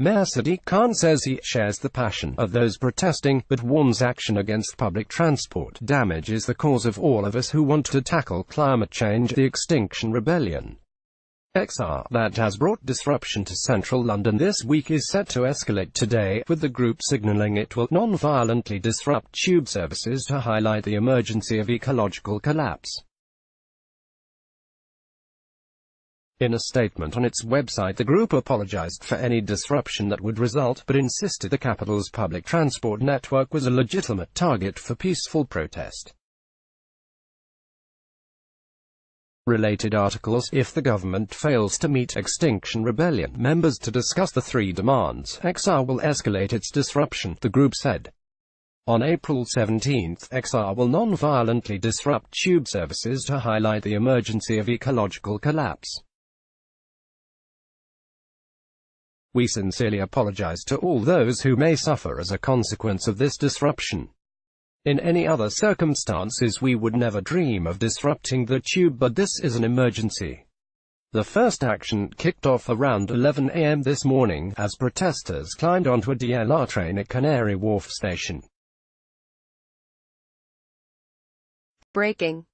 Mayor Sadiq Khan says he shares the passion of those protesting, but warns action against public transport damage is the cause of all of us who want to tackle climate change. The Extinction Rebellion XR that has brought disruption to central London this week is set to escalate today, with the group signalling it will non-violently disrupt tube services to highlight the emergency of ecological collapse. In a statement on its website, the group apologized for any disruption that would result, but insisted the capital's public transport network was a legitimate target for peaceful protest. Related articles: if the government fails to meet Extinction Rebellion members to discuss the three demands, XR will escalate its disruption, the group said. On April 17, XR will non-violently disrupt tube services to highlight the emergency of ecological collapse. We sincerely apologize to all those who may suffer as a consequence of this disruption. In any other circumstances we would never dream of disrupting the tube, but this is an emergency. The first action kicked off around 11 a.m. this morning, as protesters climbed onto a DLR train at Canary Wharf station. Breaking.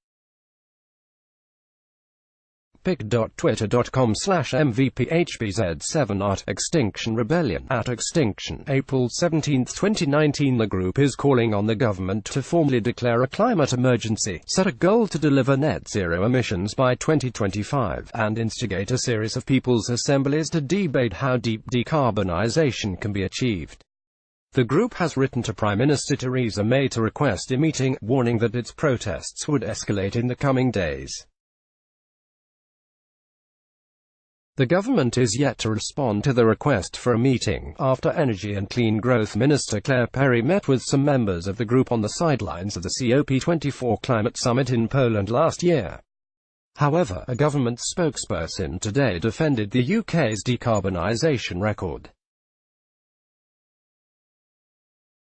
pic.twitter.com/mvphbz7 Extinction Rebellion @Extinction. April 17, 2019. The group is calling on the government to formally declare a climate emergency, set a goal to deliver net zero emissions by 2025, and instigate a series of people's assemblies to debate how deep decarbonization can be achieved. The group has written to Prime Minister Theresa May to request a meeting, warning that its protests would escalate in the coming days. The government is yet to respond to the request for a meeting, after Energy and Clean Growth Minister Claire Perry met with some members of the group on the sidelines of the COP24 climate summit in Poland last year. However, a government spokesperson today defended the UK's decarbonisation record.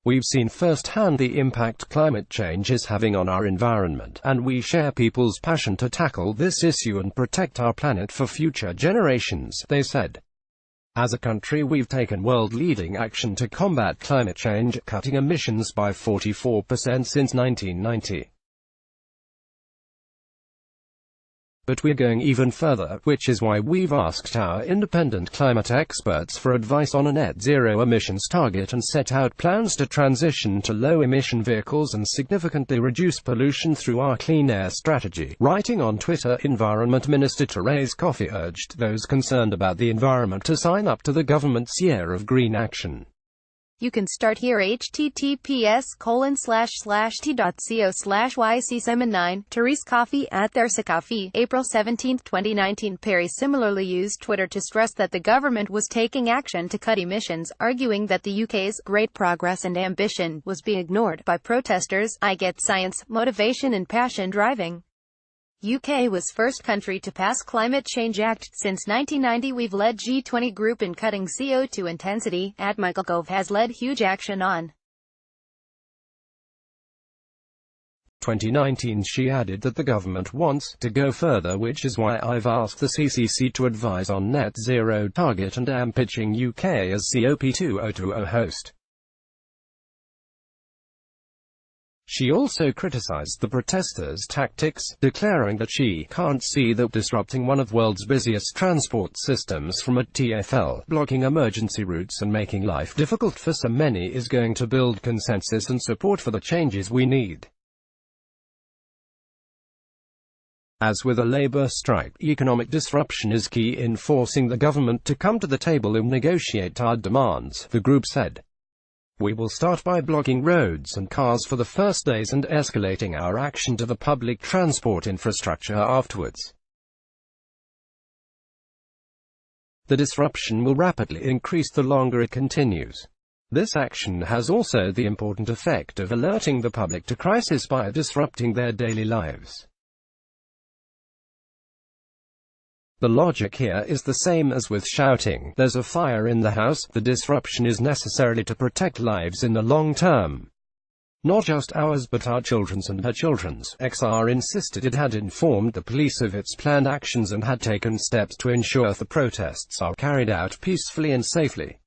We've seen firsthand the impact climate change is having on our environment, and we share people's passion to tackle this issue and protect our planet for future generations, they said. As a country, we've taken world-leading action to combat climate change, cutting emissions by 44% since 1990. But we're going even further, which is why we've asked our independent climate experts for advice on a net zero emissions target and set out plans to transition to low-emission vehicles and significantly reduce pollution through our clean air strategy. Writing on Twitter, Environment Minister Theresa Coffey urged those concerned about the environment to sign up to the government's Year of Green Action. You can start here. https://t.co/yc79. Theresa Coffey @TheresaCoffey. April 17, 2019. Perry similarly used Twitter to stress that the government was taking action to cut emissions, arguing that the UK's great progress and ambition was being ignored by protesters. I get science, motivation and passion driving. UK was first country to pass Climate Change Act. Since 1990 we've led G20 group in cutting CO2 intensity. Michael Gove has led huge action on 2019. She added that the government wants to go further, which is why I've asked the CCC to advise on net zero target and am pitching UK as COP2020 host. She also criticized the protesters' tactics, declaring that she can't see that disrupting one of the world's busiest transport systems from a TfL, blocking emergency routes and making life difficult for so many is going to build consensus and support for the changes we need. As with a labour strike, economic disruption is key in forcing the government to come to the table and negotiate our demands, the group said. We will start by blocking roads and cars for the first days and escalating our action to the public transport infrastructure afterwards. The disruption will rapidly increase the longer it continues. This action has also the important effect of alerting the public to crisis by disrupting their daily lives. The logic here is the same as with shouting, "There's a fire in the house." The disruption is necessarily to protect lives in the long term. Not just ours but our children's and her children's. XR insisted it had informed the police of its planned actions and had taken steps to ensure the protests are carried out peacefully and safely.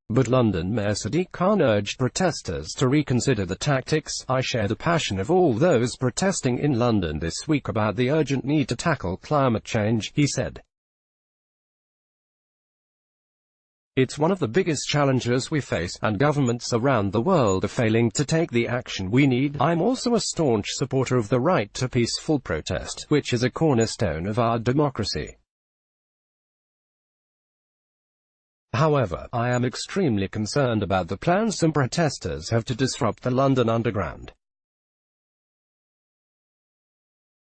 But London Mayor Sadiq Khan urged protesters to reconsider the tactics. "I share the passion of all those protesting in London this week about the urgent need to tackle climate change," he said. "It's one of the biggest challenges we face, and governments around the world are failing to take the action we need. I'm also a staunch supporter of the right to peaceful protest, which is a cornerstone of our democracy. However, I am extremely concerned about the plans some protesters have to disrupt the London Underground.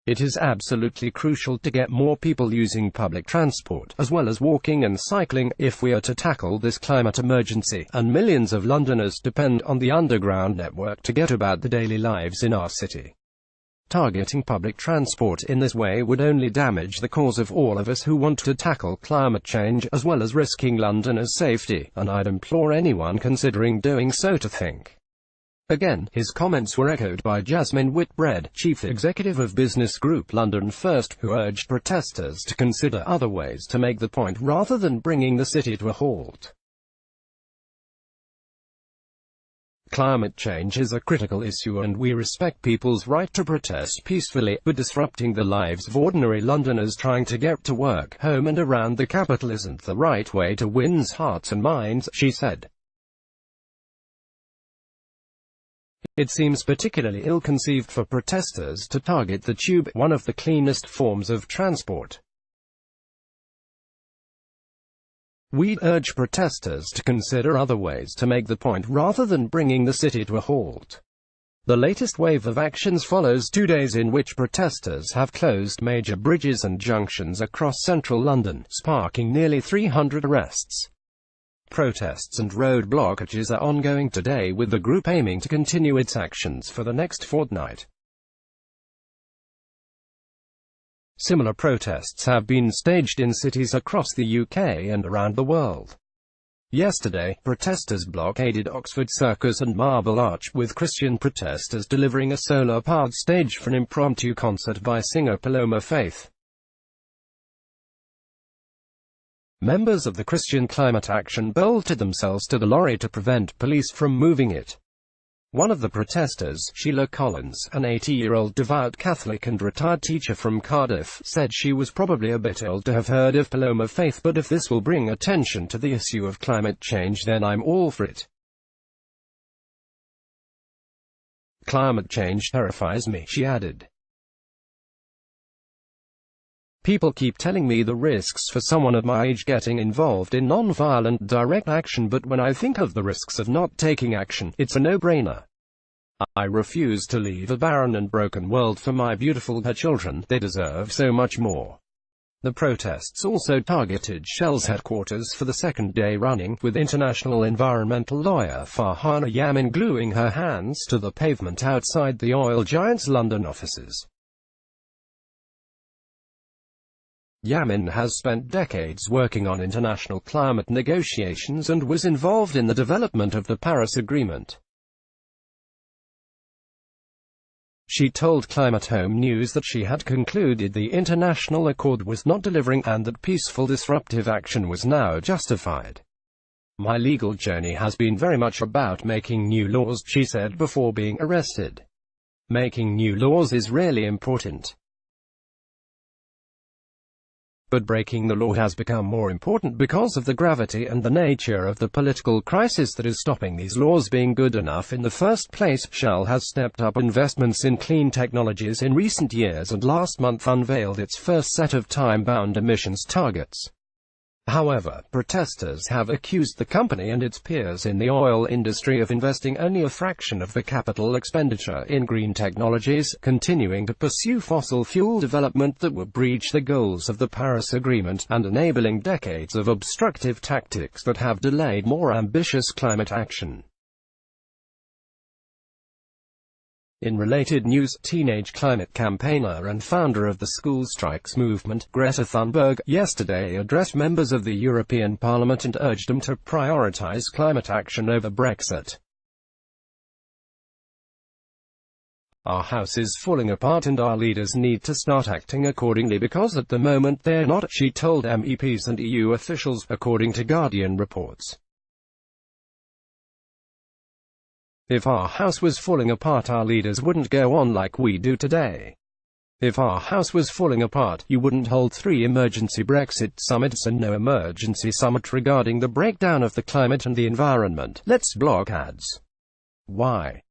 It is absolutely crucial to get more people using public transport, as well as walking and cycling, if we are to tackle this climate emergency, and millions of Londoners depend on the Underground network to get about the daily lives in our city. Targeting public transport in this way would only damage the cause of all of us who want to tackle climate change, as well as risking Londoners' safety, and I'd implore anyone considering doing so to think." Again, his comments were echoed by Jasmine Whitbread, chief executive of business group London First, who urged protesters to consider other ways to make the point rather than bringing the city to a halt. "Climate change is a critical issue and we respect people's right to protest peacefully, but disrupting the lives of ordinary Londoners trying to get to work, home and around the capital isn't the right way to win hearts and minds," she said. "It seems particularly ill-conceived for protesters to target the tube, one of the cleanest forms of transport. We urge protesters to consider other ways to make the point rather than bringing the city to a halt." The latest wave of actions follows 2 days in which protesters have closed major bridges and junctions across central London, sparking nearly 300 arrests. Protests and road blockages are ongoing today, with the group aiming to continue its actions for the next fortnight. Similar protests have been staged in cities across the UK and around the world. Yesterday, protesters blockaded Oxford Circus and Marble Arch, with Christian protesters delivering a solar-powered stage for an impromptu concert by singer Paloma Faith. Members of the Christian Climate Action bolted themselves to the lorry to prevent police from moving it. One of the protesters, Sheila Collins, an 80-year-old devout Catholic and retired teacher from Cardiff, said she was probably a bit old to have heard of Paloma Faith, but if this will bring attention to the issue of climate change, then I'm all for it. "Climate change terrifies me," she added. "People keep telling me the risks for someone of my age getting involved in non-violent direct action, but when I think of the risks of not taking action, it's a no-brainer. I refuse to leave a barren and broken world for my beautiful children. They deserve so much more." The protests also targeted Shell's headquarters for the second day running, with international environmental lawyer Farhana Yamin gluing her hands to the pavement outside the oil giant's London offices. Yamin has spent decades working on international climate negotiations and was involved in the development of the Paris Agreement. She told Climate Home News that she had concluded the international accord was not delivering, and that peaceful disruptive action was now justified. "My legal journey has been very much about making new laws," she said before being arrested. "Making new laws is really important. But breaking the law has become more important because of the gravity and the nature of the political crisis that is stopping these laws being good enough in the first place." Shell has stepped up investments in clean technologies in recent years and last month unveiled its first set of time-bound emissions targets. However, protesters have accused the company and its peers in the oil industry of investing only a fraction of the capital expenditure in green technologies, continuing to pursue fossil fuel development that would breach the goals of the Paris Agreement, and enabling decades of obstructive tactics that have delayed more ambitious climate action. In related news, teenage climate campaigner and founder of the school strikes movement, Greta Thunberg, yesterday addressed members of the European Parliament and urged them to prioritize climate action over Brexit. "Our house is falling apart and our leaders need to start acting accordingly because at the moment they're not," she told MEPs and EU officials, according to Guardian reports. If our house was falling apart, our leaders wouldn't go on like we do today. If our house was falling apart, you wouldn't hold 3 emergency Brexit summits and no emergency summit regarding the breakdown of the climate and the environment. Let's block ads. Why?